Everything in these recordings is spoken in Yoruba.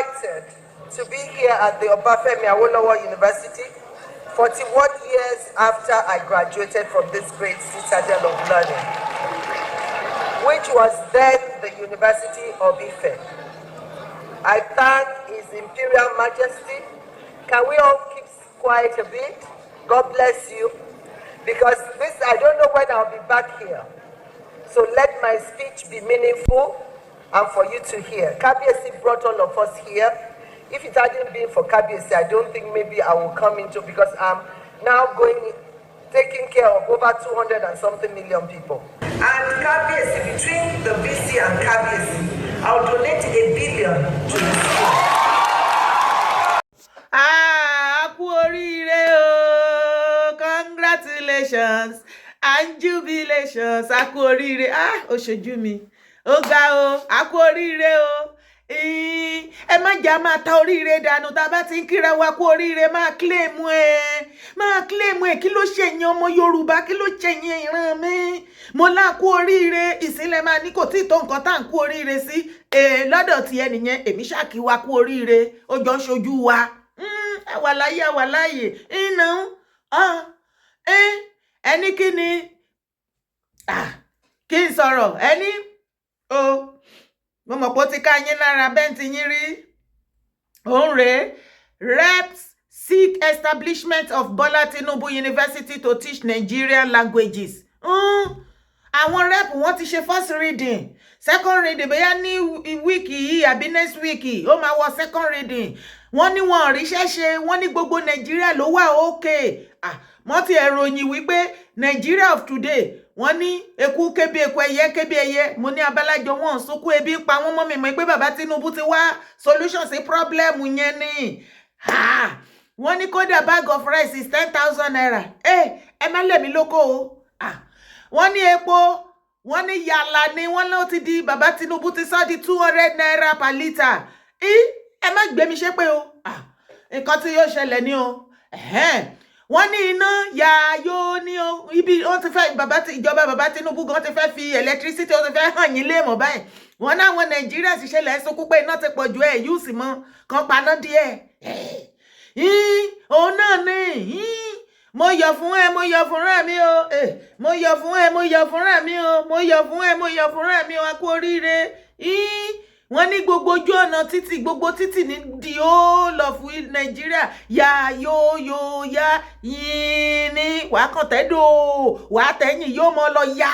delighted to be here at the Obafemi Awolowo University, 41 years after I graduated from this great citadel of learning, which was then the University of Ife. I thank His Imperial Majesty. Can we all keep quiet a bit? God bless you. Because this, I don't know when I'll be back here. So let my speech be meaningful and for you to hear. Kabiesi brought all of us here. If it hadn't been for Kabiesi, I don't think maybe I will come into, because I'm now taking care of over 200 and something million people. And Kabiesi, between the BC and Kabiesi, I'll donate $1 billion to the school. Kú oríire o, congratulations and jubilations. Kú oríire, ó ṣojú mi, ó ga o, kú oríire o. Ẹ má jà máa ta oríire dànù, tá bá ti ń kíra wa kú oríire, máa claim ẹ, kí ló ṣẹ̀yin ọmọ Yorùbá, kí ló ṣẹ̀yin ìran mi. Mo lá kú oríire, ìsìnlẹ̀ máa ní kò tí tó nǹkan tá ń kú oríire sí. Lọ́dọ̀ ti ẹnìyẹn, èmi ṣáàkì wa kú oríire, ó jọ ń ṣojú wa. Àwa láyé, iná, ẹni kí ni, kí n sọ̀rọ̀, ẹni, mo mọ̀ pé ó ti ká yín lára bẹ́ẹ̀ tí yín rí. Òun rèé, reps seek establishment of Bola Tinubu University to teach Nigerian languages. Àwọn rep wọ́n ti ṣe first reading, second reading bóyá ní wíìkì yìí àbí next week ó máa wọ second reading. Wọ́n ní wọn ríṣẹ́ ṣe, wọ́n ní gbogbo Nàìjíríà ló wà okay. Wọ́n ti ẹ̀ròyìn wípé Nigeria of today, wọ́n ní eku kébi eku ẹyẹ kébi ẹyẹ. Mo ní abalájọ wọn sunkún ebi pa wọ́n mọ́ mi mọ̀ pé bàbá Tinubu ti wá solution sí problem yẹn ni. Wọ́n ní kódà bag of rice is 10,000 naira. Ẹ má lẹ̀ mí lóko o. Wọ́n ní epo, wọ́n ní yàlà ni wọ́n ló ti di bàbá Tinubu ti sọ di 200 naira per litre. Ẹ má gbé mi ṣépè o. Nǹkan tí yóò ṣẹlẹ̀ ni o. Wọ́n ní iná yàyó ní o. Ibi ó ti fẹ́ ìjọba bàbá Tinubu gan ti fẹ́ fi electricity ó ti fẹ́ hàn yín lé mọ̀ báyìí. Wọ́n náà wọn Nàìjíríà sì ṣẹlẹ̀ sunkún pé iná ti pọ̀ ju yóò sì mọ́ kan paná díẹ̀. Òun náà ni mo yọ̀ fún ẹ, mo yọ̀ fún Remi o. Mo yọ̀ fún ẹ, mo yọ̀ fún Remi o. Mo yọ̀ fún ẹ, mo yọ̀ fún Remi o. A kú oríire. Wọ́n ní gbogbo ojú ọ̀nà títì, gbogbo títì ní the whole of Nigeria. Ya yín ní wàá kàn tẹ́dọ̀, wàá tẹ́yìn yóò mọ́ lọ yá.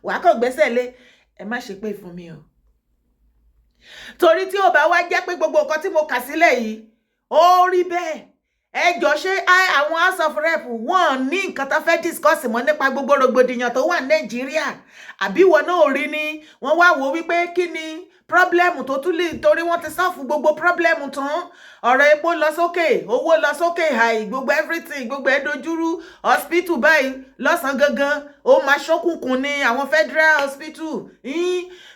Wàá kàn gbẹ́sẹ̀ lé. Ẹ má ṣe pé fún mi o. Torí tí ó bá wá jẹ́ pé gbogbo nǹkan tí mo kà sílẹ̀ yìí, ó rí bẹ́ẹ̀. Ẹ jọ ṣé àwọn House of Rep wọ́n ní nǹkan tá fẹ́ discuss mọ́ nípa gbogbo rògbòdìyàn tó wà ní Nàìjíríà. Àbí wọn náà ò rí ni, wọ́n wá wò wípé kí ni problem tó tún lè, torí wọ́n ti solve gbogbo problem tán. Ọ̀rọ̀ epo lọ sókè, owó lọ sókè, gbogbo everything, gbogbo ẹ̀ dojúrú. Hospital báyìí lọ́sàn gangan ó máa ṣókùnkùn ní àwọn federal hospital.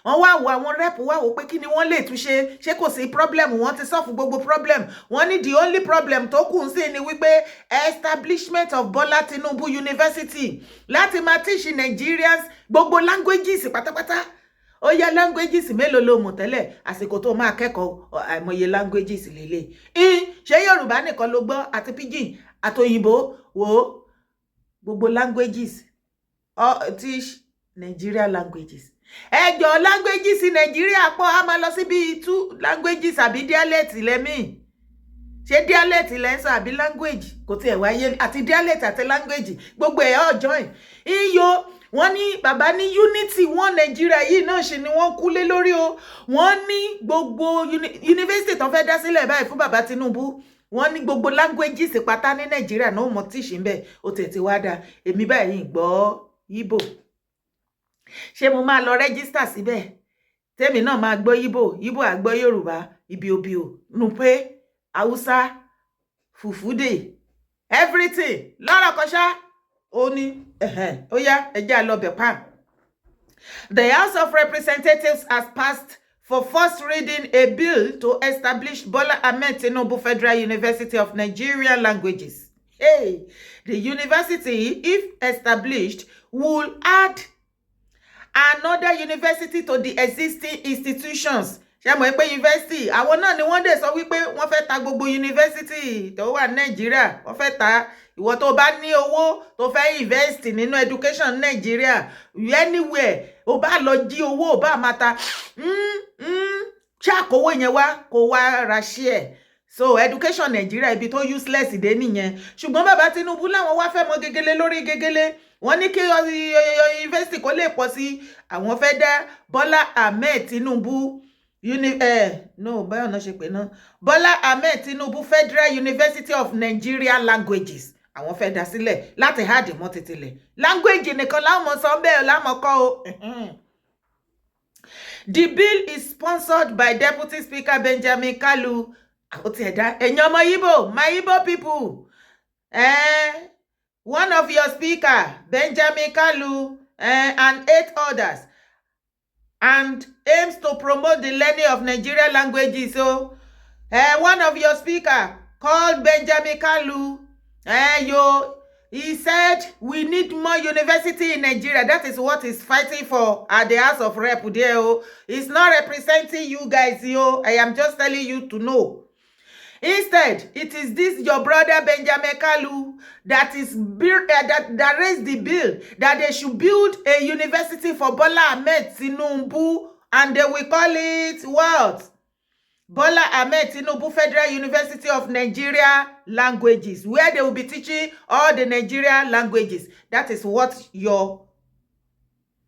Wọ́n wá wò, àwọn rep wá wò pé kí ni wọ́n lè tún ṣe kò sí problem, wọ́n ti solve gbogbo problem. Wọ́n ní the only problem tó kù sí ni wípé establishment of Bola Tinubu University láti máa teach Nigerians gbogbo languages pátápátá. Ó yá languages mélòó ló mọ̀ tẹ́lẹ̀, àsìkò tó máa kẹ́kọ̀ọ́ àìmọye languages lélẹ̀. Ṣé Yorùbá nìkan ló gbọ́ àti pidgin àti òyìnbó? Wò gbogbo languages, teach Nigeria languages. Ẹjọ́ languages in Nigeria pọ̀, a máa lọ sí bí 2 languages àbí dialect lẹ́mí. Ṣé dialect lẹ́ ń sọ àbí language? Kò tiẹ̀ wáyé àti dialect àti language gbogbo ẹ̀ all join. Wọ́n ní bàbá ní unity wọn Nàìjíríà yìí náà ṣe ni wọ́n kú lé lórí o. Wọ́n ní gbogbo university tó fẹ́ dá sílẹ̀ báyìí fún bàbá Tinubu. Wọ́n ní gbogbo languages pátá ní Nàìjíríà náà mọ̀ tí ṣì ń bẹ̀. Ó tètè wá dá èmi báyìí gbọ́ Igbo. Ṣé mo máa lọ register síbẹ̀? Tèmi náà máa gbọ́ Igbo á gbọ́ Yorùbá, ibio Nupe, Hausa, Fufude, everything. Lọ́rọ̀ kan ṣá. Oni, ó yá, ẹ jẹ́ á lọ bẹ̀ pa. The House of Representatives has passed for first reading a bill to establish Bola Ahmed Tinubu Federal University of Nigerian Languages. The university, if established, will add another university to the existing institutions. ṣé mọ̀ pé yunifásitì àwọn náà ni wọ́n dẹ̀ sọ wípé wọ́n fẹ́ ta gbogbo yunifásitì tó wà ní Nàìjíríà wọ́n fẹ́ ta. Ìwọ tó bá ní owó tó fẹ́ invest nínú education Nàìjíríà anywhere ó bá lọ jí owó ó bá máa ta ṣàkówó yẹn wá kó wá ra share. So education Nàìjíríà ibi tó useless dé nìyẹn. Ṣùgbọ́n bàbá Tinubu láwọn wá fẹ́ mọ gegele lórí gegele. Wọ́n ní kí university kó lè pọ̀ sí. Àwọn fẹ́ dá Bọ́lá Ahmed Tinubu báyọ̀ náà ṣe pé náà Bọ́lá Ahmed Tinubu Federal University of Nigeria Languages. Àwọn fẹ́ dá sílẹ̀ láti háàdì mọ́ tètèlẹ̀. Language nìkan láwọn sọ bẹ́ẹ̀ láwọn kọ́ o. The bill is sponsored by Deputy Speaker Benjamin Kalu. Ẹ̀yin ọmọ Igbo, my Igbo people. One of your speaker, Benjamin Kalu, and 8 others, and aims to promote the learning of Nigerian languages. So, one of your speaker called Benjamin Kalu, he said we need more university in Nigeria. That is what he's fighting for at the House of Rep. He's not representing you guys. I am just telling you to know. Instead, it is this your brother Benjamin Kalu that is that raised the bill that they should build a university for Bola Ahmed Tinubu, and they will call it what? Bola Ahmed Tinubu Federal University of Nigeria Languages, where they will be teaching all the Nigerian languages. That is what your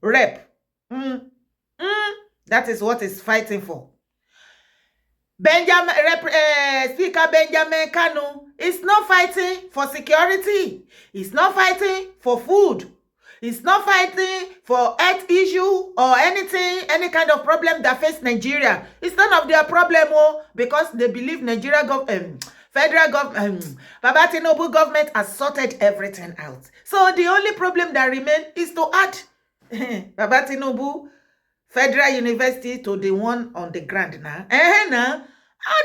rep, that is what is fighting for. Speaker Benjamin Kanu is not fighting for security. He's not fighting for food. He's not fighting for health issue or anything, any kind of problem that face Nigeria. It's none of their problem, because they believe Nigeria federal government, Baba Tinubu government has sorted everything out. So the only problem that remains is to add Baba Tinubu Federal University to the one on the ground now.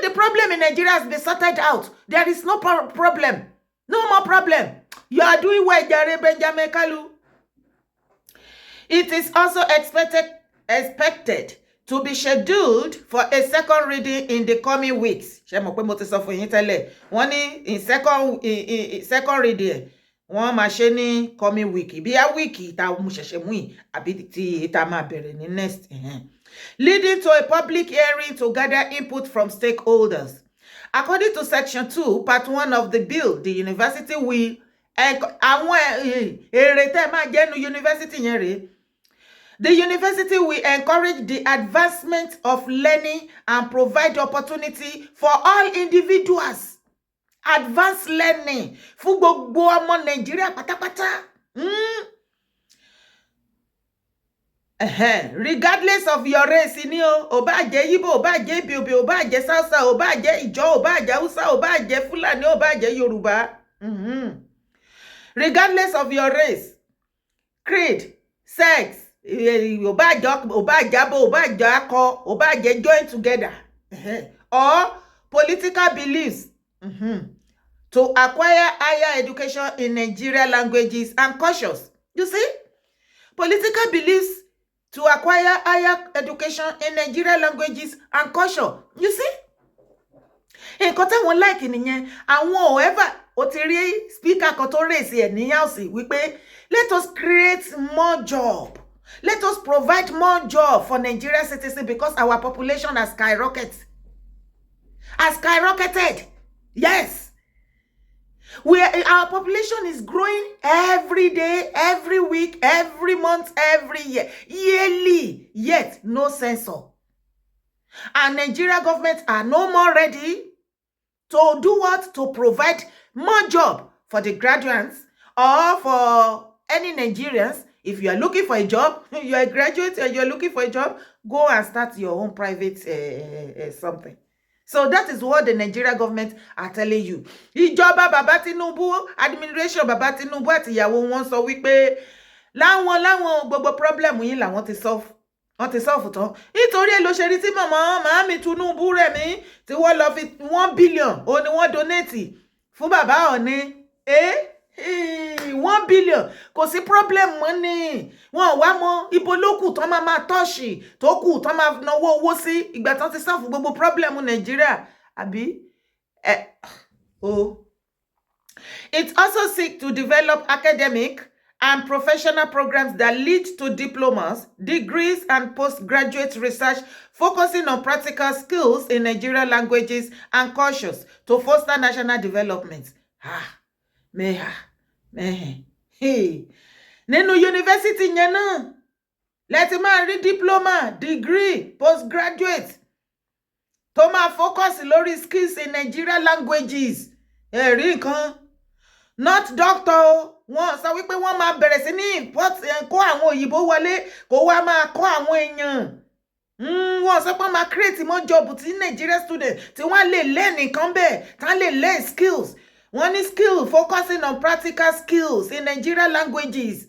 The problem in Nigeria has been sorted out. There is no problem. No more problem. You are doing well, Jare Benjamin Kalu. It is also expected to be scheduled for a second reading in the coming weeks. One in second reading. Wọ́n máa ṣe ní coming week bí a week tá mo ṣẹ̀ṣẹ̀ mú yìí àbí tí tá máa bẹ̀rẹ̀ ní next leading to a public hearing to gather input from stakeholders. According to section 2 part 1 of the bill, the university will the university will encourage the advancement of learning and provide opportunity for all individuals. Advanced learning fún gbogbo ọmọ Nàìjíríà pátápátá. Regardless of your race ni o, ó bá jẹ́ Igbo, ó bá jẹ́ Ibibio, ó bá jẹ́ Hausa, ó bá jẹ́ Ijo, ó bá jẹ́ Hausa, ó bá jẹ́ Fulani, ó bá jẹ́ Yoruba. Regardless of your race, creed, sex, ó bá jẹ́ Abo, ó bá jẹ́ Akọ, ó bá jẹ́ join together, or political beliefs. To acquire higher education in Nigerian languages and cultures. You see? Political beliefs to acquire higher education in Nigerian languages and culture. You see? Nǹkan táwọn like nìyẹn. Àwọn ever ó ti rí speaker kan tó raise ẹ̀ ní house wípé let us create more job. Let us provide more job for Nigerian citizens because our population has skyrocketed. Yes. Our population is growing every day, every week, every month, every year, yearly, yet no censor. And Nigeria government are no more ready to do what? To provide more job for the graduates or for any Nigerians. If you are looking for a job, you are a graduate and you are looking for a job, go and start your own private something. So that is what the Nigeria government are telling you. Ìjọba Baba Tinubu, administration Baba Tinubu àti ìyàwó wọn sọ wípé láwọn gbogbo problem yìí làwọn ti solve. Wọ́n ti solve tán. Nítorí ẹ̀ ló ṣe rí tí màmí Tinubu Remi tí wọ́n lọ fi 1 billion ó ní wọ́n donate fún bàbá Ọọ̀ni. 1 billion kò sí problem mọ́ ni wọn wá mọ ibo ló kù tán máa tọ́ọ̀ṣì tó kù tán máa náwó owó sí ìgbà tán ti sáfù gbogbo problem Nàìjíríà àbí It also seeks to develop academic and professional programs that lead to diplomas, degrees, and postgraduate research focusing on practical skills in Nigerian languages and cultures to foster national development. Nínú university yẹn náà, lẹ́tí máa rí diploma, degree, postgraduate tó máa focus lórí skills in Nigerian languages. Ẹ̀rí nǹkan. Not doctor wọ́n sọ wípé wọ́n máa bẹ̀rẹ̀ sí ní import kó àwọn òyìnbó wọlé kó wá máa kọ́ àwọn èèyàn. Wọ́n sọ pé máa create more job tí Nigeria student tí wọ́n lè learn nǹkan bẹ́ẹ̀ tán lè learn skills. Wọ́n ní skill focusing on practical skills in Nigerian languages.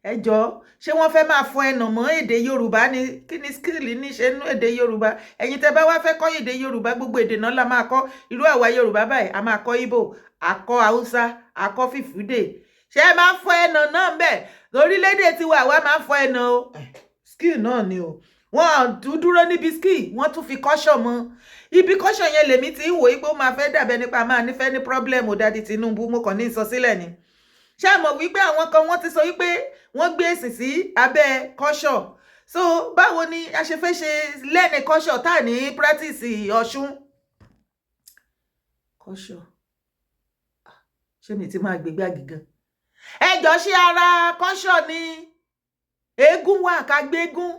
Ẹ jọ̀ọ́ ṣé wọ́n fẹ́ máa fọ ẹnà mọ́ èdè Yorùbá ni kí ni skill ní ṣe nú èdè Yorùbá ẹ̀yin tẹ́ bá wá fẹ́ kọ́ èdè Yorùbá gbogbo èdè náà la máa kọ́ irú àwa Yorùbá báyìí a máa kọ́ Ìgbò akọ́ Haúsá akọ́ Fìfúdè ṣé ẹ máa fọ ẹnà náà bẹ́ẹ̀ lórílẹ̀-èdè tiwa àwa máa fọ ẹnà o skill náà ni o wọ́n dúró níbi skill wọ́n tún fi kọ́ṣọ̀ mọ́ ibi kọ́ṣọ̀ yẹn lèmi ti ń wò ó pé ó máa fẹ́ dàbẹ́ nípa máa nífẹ̀ẹ́ ní problem ò Daddy Tinubu mo kàn ní ìsọsílẹ̀ ni ṣé mọ̀ wípé àwọn kan wọ́n ti sọ wípé wọ́n gbé èsì sí abẹ́ kọ́ṣọ̀ so báwo ni a ṣe fẹ́ ṣe lẹ́ni kọ́ṣọ̀ tá ní practice Ọ̀ṣun kọ́ṣọ̀ ṣé mi ti máa gbégbé àgìgàn ẹjọ́ ṣe ara kọ́ṣọ̀ ni eégún wà ká gbégún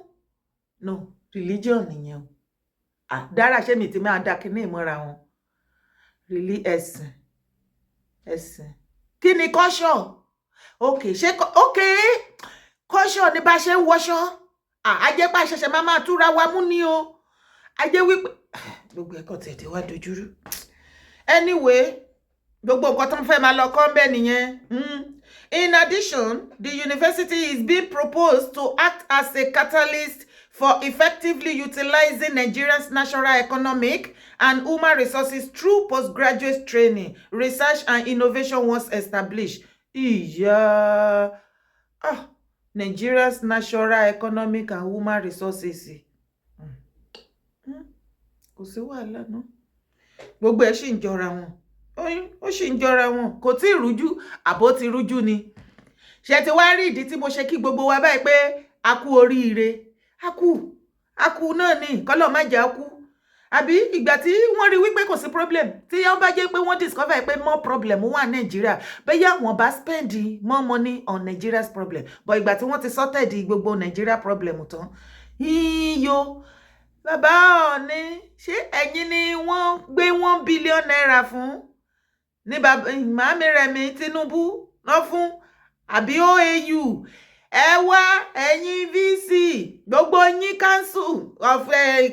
no religion nìyẹn o dára ṣé mi ti máa dá kíní ìmọ̀ra wọn ẹ̀sìn kí ni kọ́ṣọ̀ okay kọ́ṣọ̀ ní bá ṣe ń wọṣọ àjẹpá ṣẹ̀ṣẹ̀ máa túra wa mú ni o ajẹ́ wípé gbogbo ẹ̀kọ́ tètè wá dojúrú anyway gbogbo nǹkan tó ń fẹ́ máa lọ kọ́ ń bẹ́ nìyẹn. In addition, the university is being proposed to act as a catalyst for effectively utilizing Nigeria's natural economic and human resources through postgraduate training, research, and innovation once established. Nigeria's natural economic and human resources. Kò sí wàhálà náà. Gbogbo ẹ̀ ṣì ń jọra wọn. Ó ṣì ń jọra wọn. Kò tí ì rújú, àbó ti rújú ni. Ṣé ti wá rí ìdí tí mo ṣe kí gbogbo wa báyìí pé a kú oríire. A kú náà ni, kọ́lọ̀ má jẹ́ a kú. Àbí ìgbà tí wọ́n rí wípé kò sí problem tí wọ́n bá jẹ́ pé wọ́n discover pé more problem wà Nàìjíríà bẹ́yà wọ́n bá spend more money on Nigeria's problem but ìgbà tí wọ́n ti sorted gbogbo Nigeria problem tán yíyó bàbá Ọọ̀ni ṣé ẹ̀yin ni wọ́n gbé 1 billion naira fún ní màámi Remi Tinubu lọ fún àbí OAU ẹ wá ẹ̀yin VC gbogbo yín council of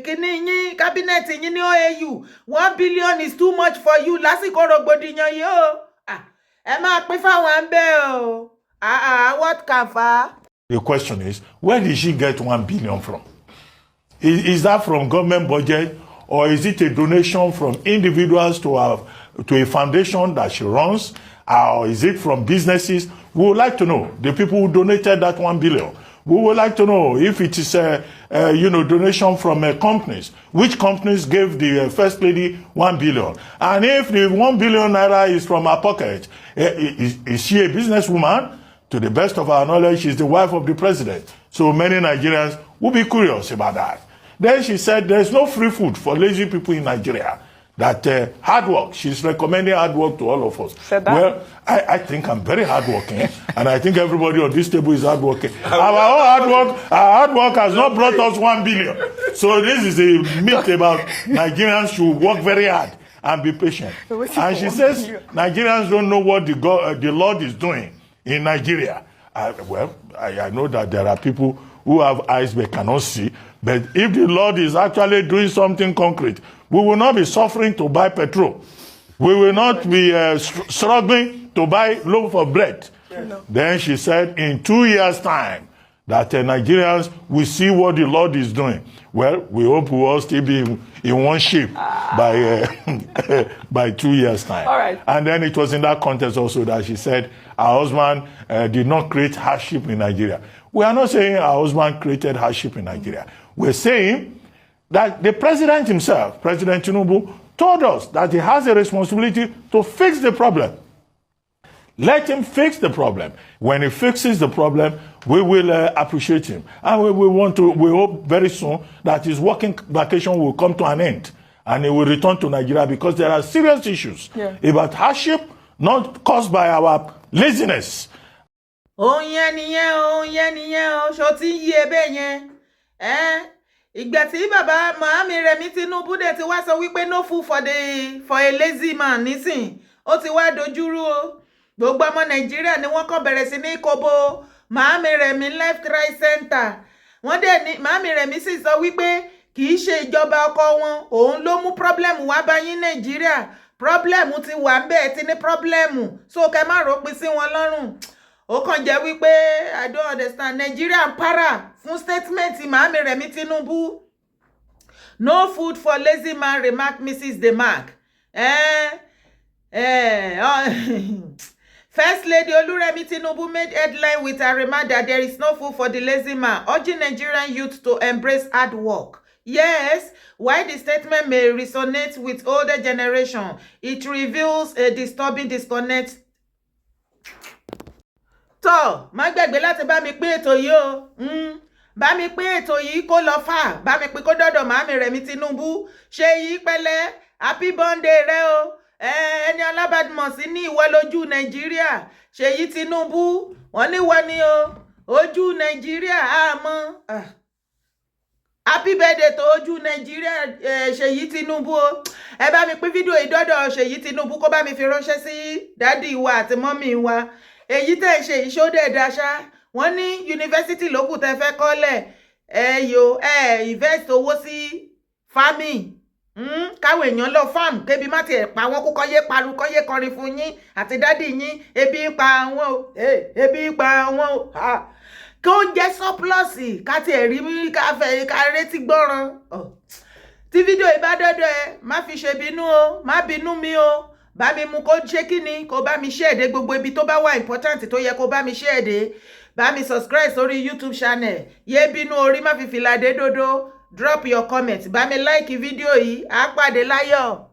kíní yín cabinet yín ní OAU 1 billion is too much for you lásìkò rògbòdìyàn yìí o ẹ máa pín fáwọn bẹ́ẹ̀ o what can fa. The question is, where did she get 1 billion from? Is that from government budget or is it a donation from individuals to a foundation that she runs? Or is it from businesses? We would like to know the people who donated that 1 billion. We would like to know if it is a donation from companies. Which companies gave the First Lady 1 billion? And if the 1 billion naira is from her pocket, is she a businesswoman? To the best of our knowledge, she's the wife of the president. So many Nigerians will be curious about that. Then she said there's no free food for lazy people in Nigeria. That hard work, she's recommending hard work to all of us. Well, I think I'm very hardworking, and I think everybody on this table is hardworking. Our hard work has not brought us 1 billion. So this is a myth about Nigerians should work very hard and be patient. And she says Nigerians don't know what the Lord is doing in Nigeria. I know that there are people who have eyes but cannot see. But if the Lord is actually doing something concrete, we will not be suffering to buy petrol. We will not be struggling to buy loaf of bread. Then she said, in 2 years' time, that Nigerians will see what the Lord is doing. Well, we hope we will all still be in one shape by 2 years' time. All right. And then it was in that context also that she said her husband did not create hardship in Nigeria. We are not saying her husband created hardship in Nigeria. We're saying that the president himself, President Tinubu, told us that he has a responsibility to fix the problem. Let him fix the problem. When he fixes the problem, we will appreciate him. And we hope very soon that his working vacation will come to an end and he will return to Nigeria, because there are serious issues about hardship not caused by our laziness. Ìgbà tí bàbá Màámi Remi Tinubu dẹ̀ ti wá sọ wípé no food for a lazy man nísìn, ó ti wá dojúrú o. Gbogbo ọmọ Nàìjíríà ni wọ́n kàn bẹ̀rẹ̀ sí ní kobo Màámi Remi left right center. Wọ́n dẹ̀ ní Màámi Remi sì sọ wípé kì í ṣe ìjọba ọkọ wọn, òun ló mú problem wá bá yín Nàìjíríà. Problem ti wà ńbẹ̀, ti ní problem, so kẹ́ má ròpin sí wọn lọ́rùn. Ó kàn jẹ́ wípé I don't understand. Nigeria para fún statement Màámi Remi Tinubu. No food for lazy man, remark Mrs. Demark. First Lady Oluremi Tinubu made headline with her remark that there is no food for the lazy man, urging Nigerian youth to embrace hard work. Yes, while the statement may resonate with older generation, it reveals a disturbing disconnect. Tó, má gbàgbé láti bá mi pín ètò yìí o. Bá mi pín ètò yìí kó lọ fà, bá mi pín kó dọ́dọ̀ Màámi Remi Tinubu. Ṣé yìí pẹ̀lẹ́, happy birthday rẹ o. Ẹni alábàdìmọ̀ sí ní ìwọ lójú Nàìjíríà. Ṣèyí Tinubu, wọ́n ní wọ́n ní o. Ojú Nàìjíríà àmọ́. Happy birthday to ojú Nàìjíríà Ṣèyí Tinubu o. Ẹ bá mi pín fídíò ìdọ́dọ̀ Ṣèyí Tinubu kó bá mi fi ránṣẹ́ sí dádì wa àti mọ́mì wa. Èyí tẹ́ ṣe ìṣódẹ̀ dáṣá. Wọ́n ní yunifásítì lókù tẹ́ fẹ́ kọ́lẹ̀. Invest owó sí farming. Káwọn èèyàn lọ farm kébi má tiẹ̀ pa wọ́n kó kọ́yé paru kọ́yé kọrin fún yín àti dádì yín. Ebi ń pa wọ́n o. Ebi ń pa wọ́n o. Kó jẹ́ surplus ká tiẹ̀ rí ká retí gbọ́ràn. Tí fídíò ìbá dọ́dọ̀ ẹ, má fi ṣe bínú o, má bínú mi o. Bá mi mú kó ṣe kíni, kó bá mi share dé gbogbo ibi tó bá wà important tó yẹ kó bá mi share dé. Bá mi subscribe sórí YouTube channel. Yé bínú orí, má fi fìlà dé dodo. Drop your comment. Bá mi like fídíò yìí. Á pàdé láyọ̀.